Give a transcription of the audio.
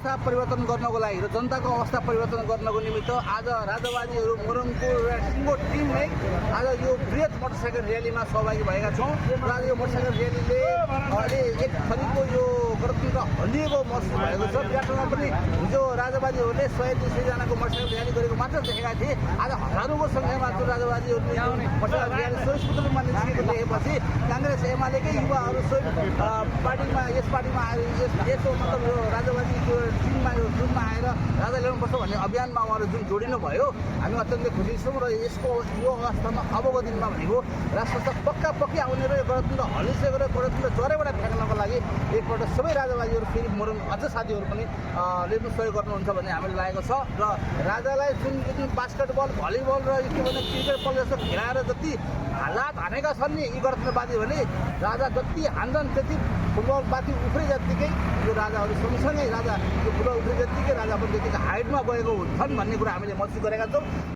अवस्था परिवर्तन गर्नको लागि र जनताको अवस्था परिवर्तन गर्नको निमित्त आज राजावादीहरू मोरङको एउटा सिङ्गो टिम नै आज यो बृहत मोटरसाइकल र्यालीमा सहभागी भएका छौँ र आज यो मोटरसाइकल र्यालीले अहिले एक थरीको यो गणतन्त्र हल्लिएको महसुस भएको छ। विराटनगरमा पनि हिजो राजावादीहरूले 100-200 जनाको मोटरसाइकल र्याली गरेको मात्र देखेका थिए। आज हजारौँको सङ्ख्यामा जो राजावादीहरूले मोटरसाइकल र्याली स्वस्फूर्त रूपमा निस्केको देखेपछि काङ्ग्रेस एमालेकै युवाहरू पार्टीमा यस पार्टीमा आएर यसो मतलब यो राजावादीको टिममा यो जुनमा आएर राजा ल्याउनुपर्छ भन्ने अभियानमा उहाँहरू जुन जोडिनु भयो हामी अत्यन्तै खुसी छौँ र यसको यो अवस्थामा अबको दिनमा भनेको राष्ट्र पक्की आउने र यो गणतन्त्र हल्लिसकेको र गणतन्त्र जरेबाट फ्याँक्नको लागि एकपल्ट सबै राजावादीहरू फेरि मोरङ अझ साथीहरू पनि लेख्नु सहयोग गर्नुहुन्छ भन्ने हामीलाई लागेको छ र राजालाई जुन बास्केटबल भलिबल र के भने क्रिकेट बल जस्तो खेलाएर जति हालात हानेका छन् नि यी गणतन्त्रवादी भने राजा जति हान्छन् त्यति फुटबल बाती उफ्रे जत्तिकै यो राजाहरू सँगसँगै राजा यो फुटबल उफ्रे जत्तिकै राजा पनि त्यतिकै हाइटमा गएको हुन्छन् भन्ने कुरा हामीले महसुस गरेका छौँ।